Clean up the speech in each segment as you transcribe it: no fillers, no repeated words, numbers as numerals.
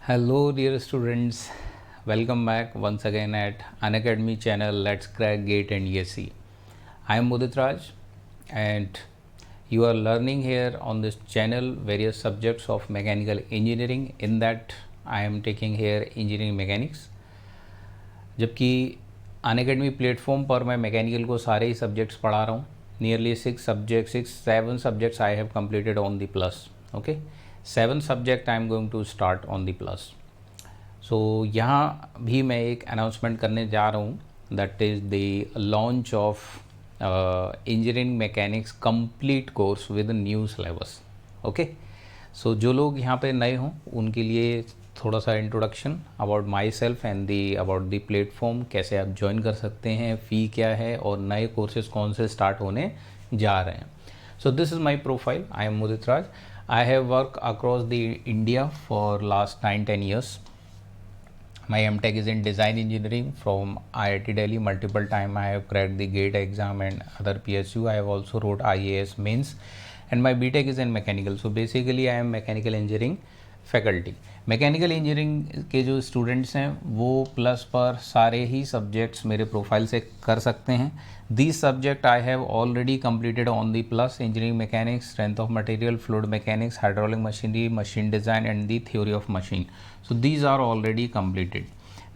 Hello, dear students. Welcome back once again at Unacademy channel. Let's crack GATE and ESE. I am Mudit Raj, and you are learning here on this channel various subjects of mechanical engineering. In that, I am taking here engineering mechanics. जबकि Unacademy platform पर मैं mechanical को सारे ही subjects पढ़ा रहा हूँ. Nearly 7 subjects I have completed on the plus. Okay, 7 subject I am going to start on the plus. So यहाँ भी मैं एक अनाउंसमेंट करने जा रहा हूँ, that is the launch of engineering mechanics complete course with new syllabus. Okay, so जो लोग यहाँ पे नए हों उनके लिए थोड़ा सा introduction about my self and the about the platform, कैसे आप ज्वाइन कर सकते हैं, फ़ी क्या है और नए कोर्सेज कौन से स्टार्ट होने जा रहे हैं. So this is my profile. I am Mudit Raj. I have worked across the India for last 9-10 years. My MTech is in design engineering from IIT Delhi. Multiple time I have cracked the GATE exam and other PSU. I have also wrote IAS mains, and my BTech is in mechanical. So basically I am mechanical engineering faculty. Mechanical engineering के जो students हैं वो plus पर सारे ही subjects मेरे profile से कर सकते हैं. This subject I have already completed on the plus: engineering mechanics, strength of material, fluid mechanics, hydraulic machinery, machine design and the theory of machine. So these are already completed.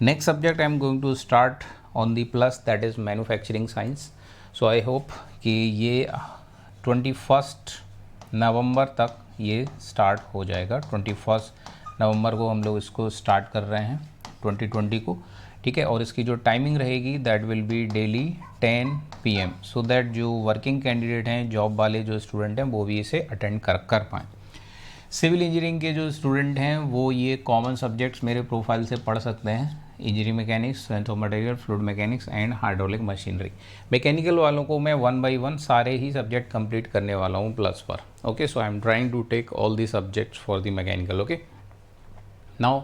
Next subject I am going to start on the plus, that is manufacturing science. So I hope कि ये 21 नवंबर तक ये start हो जाएगा. 21 नवंबर को हम लोग इसको स्टार्ट कर रहे हैं 2020 को. ठीक है, और इसकी जो टाइमिंग रहेगी that will B daily 10 PM, so that जो वर्किंग कैंडिडेट हैं, जॉब वाले जो स्टूडेंट हैं, वो भी इसे अटेंड कर पाएँ. सिविल इंजीनियरिंग के जो स्टूडेंट हैं वो ये कॉमन सब्जेक्ट्स मेरे प्रोफाइल से पढ़ सकते हैं: engineering mechanics, strength of material, fluid mechanics and hydraulic machinery. Mechanical वालों को मैं 1 by 1 सारे ही सब्जेक्ट कंप्लीट करने वाला हूँ प्लस पर. Okay, so I am trying to take all the subjects for the mechanical. Okay, now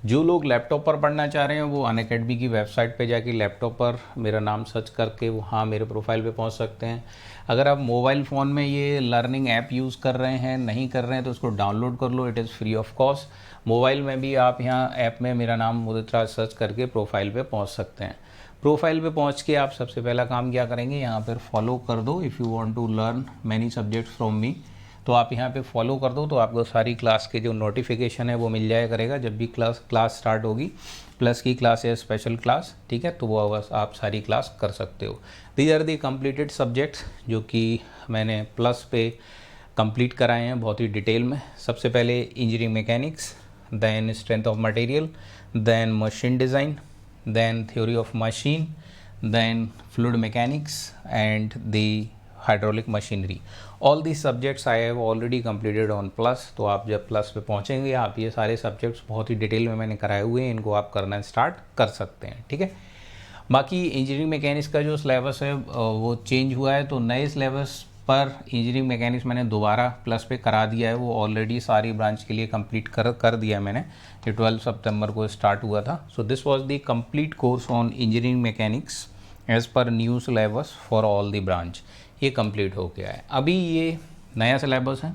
जो लोग लैपटॉप पर पढ़ना चाह रहे हैं वो अनअकैडमी की वेबसाइट पे जाके लैपटॉप पर मेरा नाम सर्च करके वहाँ मेरे प्रोफाइल पे पहुँच सकते हैं. अगर आप मोबाइल फ़ोन में ये लर्निंग ऐप यूज़ कर रहे हैं, नहीं कर रहे हैं, तो उसको डाउनलोड कर लो. It is free of cost. Mobile में भी आप यहाँ ऐप में मेरा नाम मुदित राज सर्च करके प्रोफाइल पे पहुँच सकते हैं. प्रोफाइल पे पहुँच के आप सबसे पहला काम क्या करेंगे, यहाँ पर फॉलो कर दो. If you want to learn many subjects from me, तो आप यहाँ पे फॉलो कर दो, तो आपको सारी क्लास के जो नोटिफिकेशन है वो मिल जाया करेगा जब भी क्लास स्टार्ट होगी. प्लस की क्लास है स्पेशल क्लास, ठीक है, तो वो बस आप सारी क्लास कर सकते हो. These are the completed subjects जो कि मैंने प्लस पे कंप्लीट कराए हैं बहुत ही डिटेल में. सबसे पहले engineering mechanics, then strength of material, then machine design, then theory of machine, then fluid mechanics and the hydraulic machinery. All the subjects I have already completed on plus. तो आप जब plus पे पहुंचेंगे आप ये सारे सब्जेक्ट्स बहुत ही detail में मैंने कराए हुए हैं, इनको आप करना स्टार्ट कर सकते हैं. ठीक है, बाकी इंजीनियरिंग मैकेनिक्स का जो सिलेबस है वो चेंज हुआ है, तो नए सिलेबस पर इंजीनियरिंग मैकेनिक्स मैंने दोबारा प्लस पे करा दिया है. वो ऑलरेडी सारी ब्रांच के लिए कंप्लीट कर दिया है मैंने. ये 12 सितंबर को स्टार्ट हुआ था. So this was the complete course on engineering mechanics as per new syllabus for all the branch. ये कंप्लीट हो गया है. अभी ये नया सिलेबस है,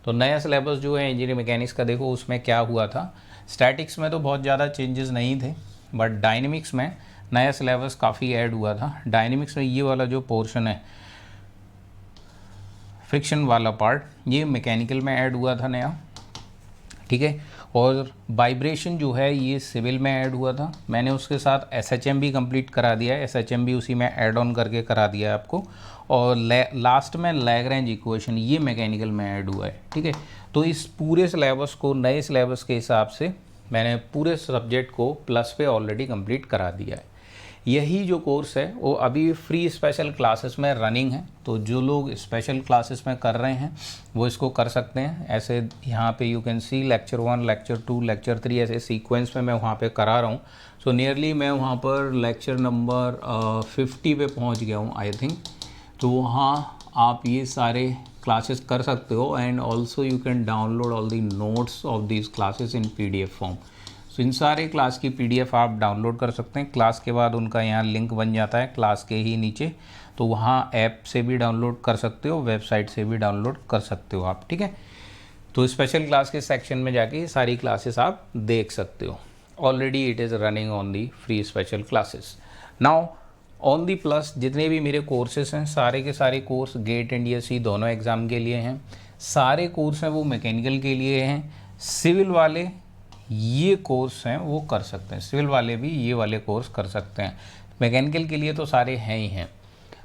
तो नया सिलेबस जो है इंजीनियरिंग मैकेनिक्स का, देखो उसमें क्या हुआ था. स्टैटिक्स में तो बहुत ज़्यादा चेंजेस नहीं थे, बट डायनेमिक्स में नया सिलेबस काफ़ी ऐड हुआ था. डायनेमिक्स में ये वाला जो पोर्शन है, फ्रिक्शन वाला पार्ट, ये मैकेनिकल में ऐड हुआ था नया. ठीक है, और वाइब्रेशन जो है ये सिविल में ऐड हुआ था. मैंने उसके साथ SHM भी कंप्लीट करा दिया है. SHM भी उसी में ऐड ऑन करके करा दिया है आपको. और लास्ट में लैग्रेंज इक्वेशन ये मैकेनिकल में ऐड हुआ है. ठीक है, तो इस पूरे सिलेबस को नए सिलेबस के हिसाब से मैंने पूरे सब्जेक्ट को प्लस पे ऑलरेडी कंप्लीट करा दिया है. यही जो कोर्स है वो अभी फ्री स्पेशल क्लासेस में रनिंग है, तो जो लोग स्पेशल क्लासेस में कर रहे हैं वो इसको कर सकते हैं. ऐसे यहाँ पे you can see lecture 1, lecture 2, lecture 3 ऐसे सीक्वेंस में मैं वहाँ पे करा रहा हूँ. सो नियरली मैं वहाँ पर लेक्चर नंबर 50 पे पहुँच गया हूँ आई थिंक. तो वहाँ आप ये सारे क्लासेस कर सकते हो, and also you can download all the notes of these classes in PDF form. So इन सारे क्लास की PDF आप डाउनलोड कर सकते हैं. क्लास के बाद उनका यहाँ लिंक बन जाता है क्लास के ही नीचे, तो वहाँ ऐप से भी डाउनलोड कर सकते हो, वेबसाइट से भी डाउनलोड कर सकते हो आप. ठीक है, तो स्पेशल क्लास के सेक्शन में जाके ये सारी क्लासेस आप देख सकते हो। Already it is running on the free special classes. Now on the plus जितने भी मेरे कोर्सेस हैं सारे के सारे कोर्स गेट एंड डीएससी दोनों एग्ज़ाम के लिए हैं। सारे कोर्स हैं वो मैकेनिकल के लिए हैं। सिविल वाले ये कोर्स हैं वो कर सकते हैं, सिविल वाले भी ये वाले कोर्स कर सकते हैं। मैकेनिकल के लिए तो सारे हैं ही हैं।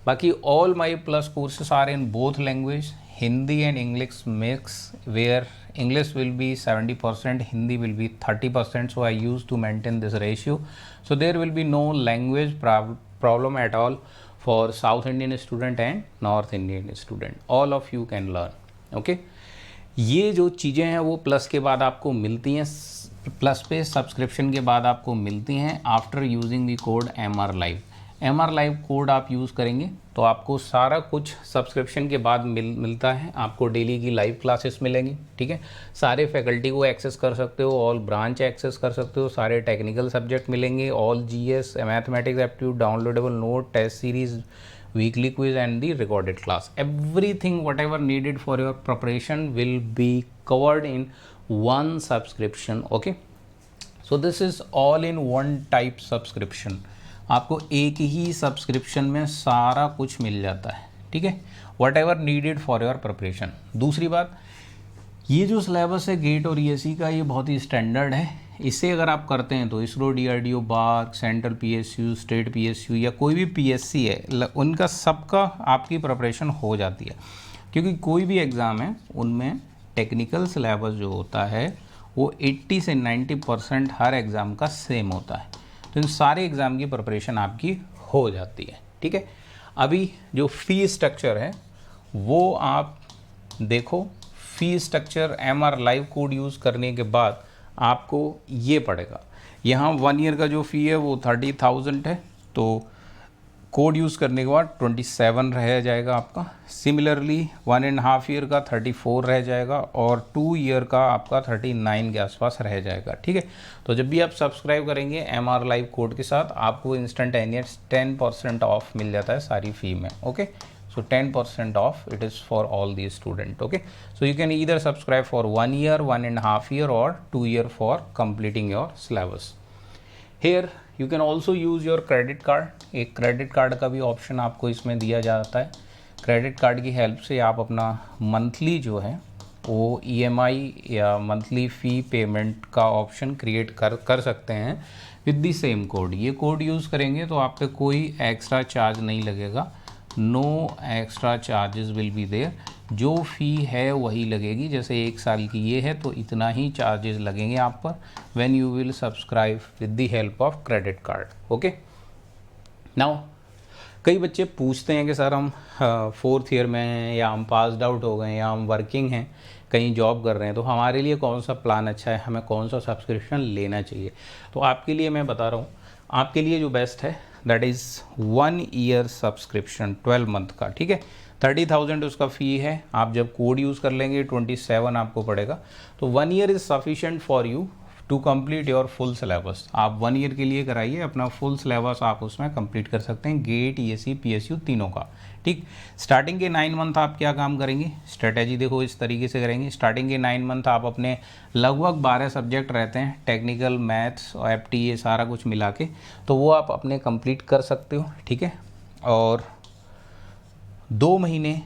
बाकी all my plus courses are in both language, Hindi and English mix, where English will be 70%, Hindi will be 30%, so I used to maintain this ratio. So there will be no language problem at all for South Indian student and North Indian student. All of you can learn. Okay? ये जो चीज़ें हैं वो plus के बाद आपको मिलती हैं, प्लस पे सब्सक्रिप्शन के बाद आपको मिलती हैं after using the code MR Live। MR Live code आप यूज़ करेंगे तो आपको सारा कुछ सब्सक्रिप्शन के बाद मिलता है। आपको डेली की लाइव क्लासेस मिलेंगी, ठीक है। सारे फैकल्टी को एक्सेस कर सकते हो, ऑल ब्रांच एक्सेस कर सकते हो, सारे टेक्निकल सब्जेक्ट मिलेंगे, all GS, mathematics aptitude, downloadable note, test series, weekly quiz and the recorded class. Everything whatever needed for your preparation will be covered in one subscription. Okay, so this is all in one type subscription. आपको एक ही subscription में सारा कुछ मिल जाता है, ठीक है, what ever needed for your preparation. दूसरी बात, ये जो सिलेबस है गेट और ESE का ये बहुत ही स्टैंडर्ड है। इसे अगर आप करते हैं तो ISRO, DRDO, BARC, central PSU, state PSU या कोई भी PSC है उनका सबका आपकी प्रिपरेशन हो जाती है। क्योंकि कोई भी एग्ज़ाम है उनमें टेक्निकल सिलेबस जो होता है वो 80 से 90% हर एग्ज़ाम का सेम होता है। तो इन सारे एग्ज़ाम की प्रिपरेशन आपकी हो जाती है, ठीक है। अभी जो फ़ी स्ट्रक्चर है वो आप देखो। Fee structure MR Live code use करने के बाद आपको ये पड़ेगा। यहाँ 1 ईयर का जो फ़ी है वो 30,000 है, तो कोड यूज़ करने के बाद 27 रह जाएगा आपका। सिमिलरली 1.5 ईयर का 34 रह जाएगा और 2 ईयर का आपका 39 के आसपास रह जाएगा, ठीक है। तो जब भी आप सब्सक्राइब करेंगे MR Live कोड के साथ आपको इंस्टेंटेनियस 10% ऑफ मिल जाता है सारी फ़ी में। Okay, so 10% off it is for all these student. Okay, so you can either subscribe for 1 year, 1.5 year or 2 year for completing your syllabus. Here you can also use your credit card। एक credit card का भी option आपको इसमें दिया जाता है। Credit card की help से आप अपना मंथली जो है वो EMI या मंथली फ़ी पेमेंट का ऑप्शन क्रिएट कर सकते हैं विद द सेम कोड। ये कोड यूज़ करेंगे तो आप पे कोई एक्स्ट्रा चार्ज नहीं लगेगा, no extra charges will be there. जो फ़ी है वही लगेगी, जैसे 1 साल की ये है तो इतना ही चार्जेस लगेंगे आप पर when you will subscribe with the help of credit card. Okay, now कई बच्चे पूछते हैं कि सर हम 4th ईयर में हैं या हम पासड आउट हो गए या हम वर्किंग हैं, कहीं जॉब कर रहे हैं, तो हमारे लिए कौन सा प्लान अच्छा है, हमें कौन सा सब्सक्रिप्शन लेना चाहिए। तो आपके लिए मैं बता रहा हूँ, आपके लिए जो बेस्ट है that is 1 year subscription 12 month का, ठीक है। 30,000 उसका फ़ी है। आप जब कोड यूज़ कर लेंगे 27 आपको पड़ेगा। तो 1 year is sufficient for you to complete your full syllabus. आप 1 ईयर के लिए कराइए, अपना फुल सिलेबस आप उसमें कंप्लीट कर सकते हैं, गेट, ESE, PSU तीनों का, ठीक। स्टार्टिंग के 9 मंथ आप क्या काम करेंगे, स्ट्रेटजी देखो इस तरीके से करेंगे। स्टार्टिंग के 9 मंथ आप अपने लगभग 12 सब्जेक्ट रहते हैं, टेक्निकल, मैथ्स और FT ये सारा कुछ मिला के, तो वो आप अपने कंप्लीट कर सकते हो, ठीक है। और 2 महीने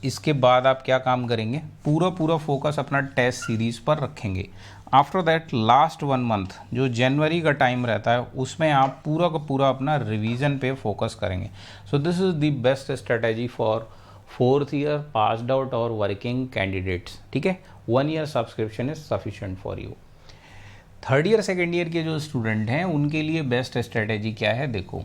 इसके बाद आप क्या काम करेंगे, पूरा फोकस अपना टेस्ट सीरीज़ पर रखेंगे। आफ्टर दैट लास्ट 1 मंथ जो जनवरी का टाइम रहता है उसमें आप पूरा का पूरा अपना रिवीजन पे फोकस करेंगे। सो this is the best strategy for 4th year passed out और वर्किंग कैंडिडेट्स, ठीक है। 1 year subscription is sufficient for you. 3rd year 2nd year के जो स्टूडेंट हैं उनके लिए बेस्ट स्ट्रेटजी क्या है, देखो,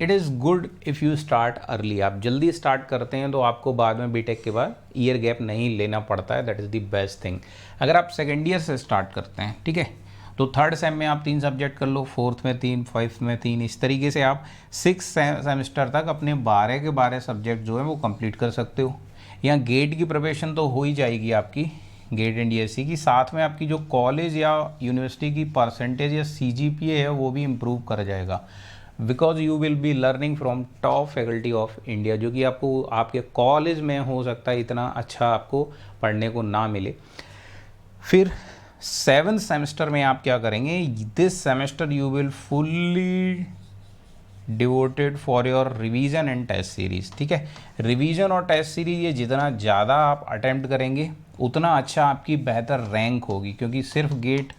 it is good if you start early. आप जल्दी स्टार्ट करते हैं तो आपको बाद में बीटेक के बाद ईयर गैप नहीं लेना पड़ता है, that is the best thing. अगर आप 2nd ईयर से स्टार्ट करते हैं, ठीक है, तो 3rd सेम में आप 3 सब्जेक्ट कर लो, 4th में 3, 5th में 3, इस तरीके से आप 6th सेमेस्टर तक अपने 12 के 12 सब्जेक्ट जो है वो कंप्लीट कर सकते हो। यहाँ गेट की प्रिपरेशन तो हो ही जाएगी आपकी, गेट एंड ESE की, साथ में आपकी जो कॉलेज या यूनिवर्सिटी की परसेंटेज या CGPA है वो भी इम्प्रूव कर जाएगा, because you will be learning from top faculty of India, जो कि आपको आपके कॉलेज में हो सकता है इतना अच्छा आपको पढ़ने को ना मिले। फिर 7th सेमेस्टर में आप क्या करेंगे, this semester you will fully devoted for your revision and test series. ठीक है, रिवीजन और टेस्ट सीरीज ये जितना ज़्यादा आप अटेम्प्ट करेंगे उतना अच्छा आपकी बेहतर रैंक होगी, क्योंकि सिर्फ गेट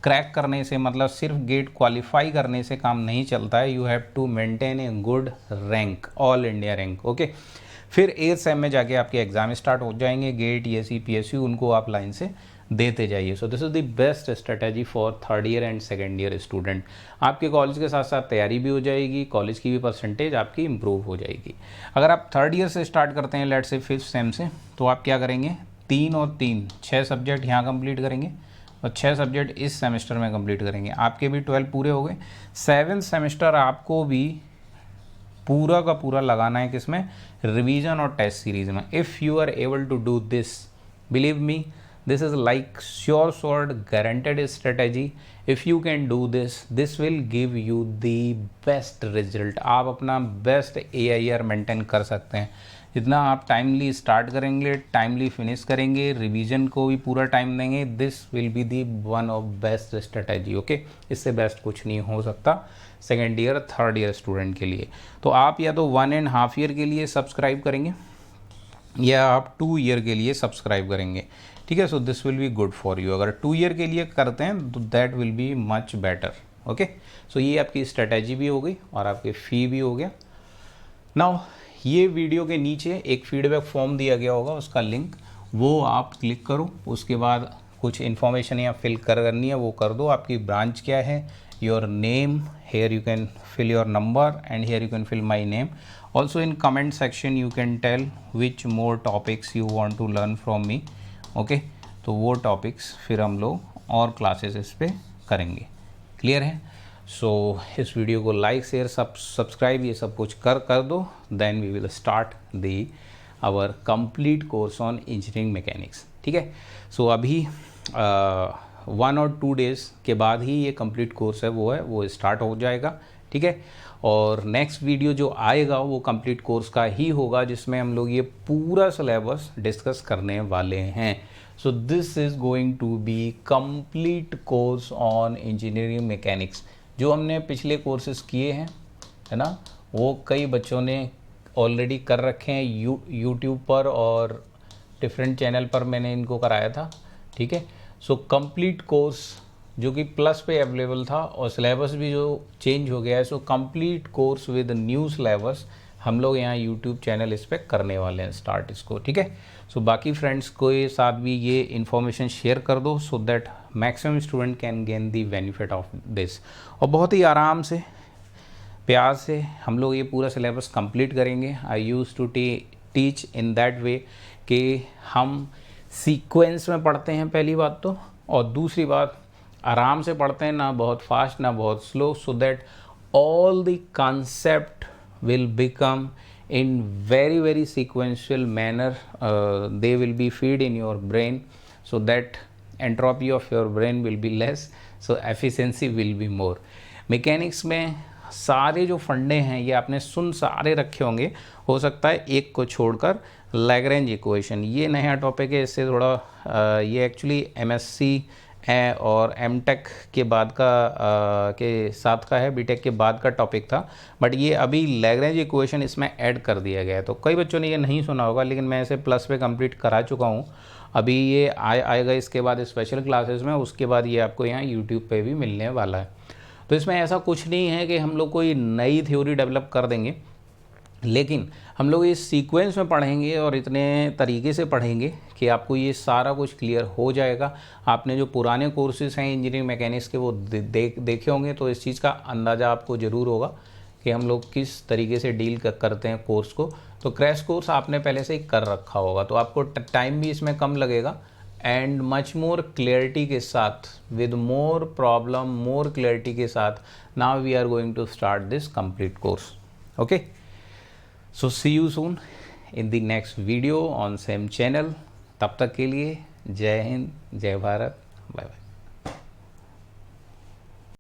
क्रैक करने से, मतलब सिर्फ गेट क्वालिफाई करने से काम नहीं चलता है। You have to maintain a good rank, all India rank. Okay, फिर 8th सेम में जाके आपके एग्जाम स्टार्ट हो जाएंगे, गेट, ईएसई, पीएसयू, उनको आप लाइन से देते जाइए। सो this is the best strategy for 3rd year and 2nd year student. आपके कॉलेज के साथ साथ तैयारी भी हो जाएगी, कॉलेज की भी परसेंटेज आपकी इंप्रूव हो जाएगी। अगर आप 3rd ईयर से स्टार्ट करते हैं, लेट्स से 5th सेम से, तो आप क्या करेंगे, 3 और 3 6 सब्जेक्ट यहाँ कंप्लीट करेंगे और 6 सब्जेक्ट इस सेमेस्टर में कंप्लीट करेंगे। आपके भी 12 पूरे हो गए। 7th सेमेस्टर आपको भी पूरा का पूरा लगाना है किसमें, रिवीजन और टेस्ट सीरीज में। If you are able to do this, believe me, this is like sure sword guaranteed strategy. If you can do this, this will give you the best result. आप अपना best AIR maintain कर सकते हैं। जितना आप timely start करेंगे, timely finish करेंगे, revision को भी पूरा टाइम देंगे, this will be the one of best strategy. Okay, इससे बेस्ट कुछ नहीं हो सकता 2nd year 3rd year student के लिए। तो आप या तो 1.5 ईयर के लिए सब्सक्राइब करेंगे या आप 2 ईयर के लिए सब्सक्राइब करेंगे। ठीक है, so this will be good for you. अगर 2 ईयर के लिए करते हैं तो that will be much better. Okay, so ये आपकी स्ट्रेटजी भी हो गई और आपके फ़ी भी हो गया। नाउ ये वीडियो के नीचे एक फीडबैक फॉर्म दिया गया होगा, उसका लिंक वो आप क्लिक करो, उसके बाद कुछ इन्फॉर्मेशन यहाँ फिल करनी है वो कर दो। आपकी ब्रांच क्या है, your name, here you can fill your number and here you can fill my name. Also in comment section you can tell which more topics you want to learn from me. Okay, तो वो topics फिर हम लोग और classes इस पे करेंगे। Clear है? सो इस वीडियो को लाइक, शेयर, सब्सक्राइब ये सब कुछ कर दो, then we will start the our complete course on engineering mechanics. ठीक है, सो अभी 1 और 2 डेज़ के बाद ही ये कंप्लीट कोर्स है वो स्टार्ट हो जाएगा। ठीक है, और नेक्स्ट वीडियो जो आएगा वो कंप्लीट कोर्स का ही होगा, जिसमें हम लोग ये पूरा सिलेबस डिस्कस करने वाले हैं। So this is going to be complete course on engineering mechanics. जो हमने पिछले कोर्सेज किए हैं, है ना, वो कई बच्चों ने ऑलरेडी कर रखे हैं यूट्यूब पर और डिफरेंट चैनल पर मैंने इनको कराया था। ठीक है, सो कंप्लीट कोर्स जो कि प्लस पे अवेलेबल था और सिलेबस भी जो चेंज हो गया है, so complete course with new syllabus हम लोग यहाँ यूट्यूब चैनल इस पर करने वाले हैं स्टार्ट इसको। ठीक है, सो बाकी फ्रेंड्स के साथ भी ये इन्फॉर्मेशन शेयर कर दो so that maximum student can gain the benefit of this. और बहुत ही आराम से, प्यार से हम लोग ये पूरा सिलेबस कंप्लीट करेंगे। I use to teach in that way कि हम सीक्वेंस में पढ़ते हैं पहली बात तो, और दूसरी बात आराम से पढ़ते हैं, ना बहुत फास्ट ना बहुत slow, so that all the concept will become in very sequential manner. They will be feed in your brain so that entropy of your brain will be less, so efficiency will be more. Mechanics में सारे जो फंडे हैं ये आपने सुन सारे रखे होंगे, हो सकता है एक को छोड़कर। लैग्रेंज इक्वेशन ये नया टॉपिक है, इससे थोड़ा ये एक्चुअली MSc और एमटेक के बाद का के साथ का है, बीटेक के बाद का टॉपिक था, बट ये अभी लैग्रेंज इक्वेशन इसमें ऐड कर दिया गया है। तो कई बच्चों ने ये नहीं सुना होगा, लेकिन मैं इसे प्लस पे कंप्लीट करा चुका हूँ। अभी ये आएगा इसके बाद स्पेशल क्लासेस में, उसके बाद ये आपको यहाँ यूट्यूब पे भी मिलने वाला है। तो इसमें ऐसा कुछ नहीं है कि हम लोग कोई नई थ्योरी डेवलप कर देंगे, लेकिन हम लोग इस सीक्वेंस में पढ़ेंगे और इतने तरीके से पढ़ेंगे कि आपको ये सारा कुछ क्लियर हो जाएगा। आपने जो पुराने कोर्सेज हैं इंजीनियरिंग मैकेनिक्स के वो देखे होंगे, तो इस चीज़ का अंदाज़ा आपको ज़रूर होगा कि हम लोग किस तरीके से डील करते हैं कोर्स को। तो क्रैश कोर्स आपने पहले से ही कर रखा होगा, तो आपको टाइम भी इसमें कम लगेगा एंड मच मोर क्लियरिटी के साथ, with more problem, more clarity के साथ, now we are going to start this complete course. Okay, so see you soon in the next video on same channel. तब तक के लिए जय हिंद, जय भारत, बाय बाय।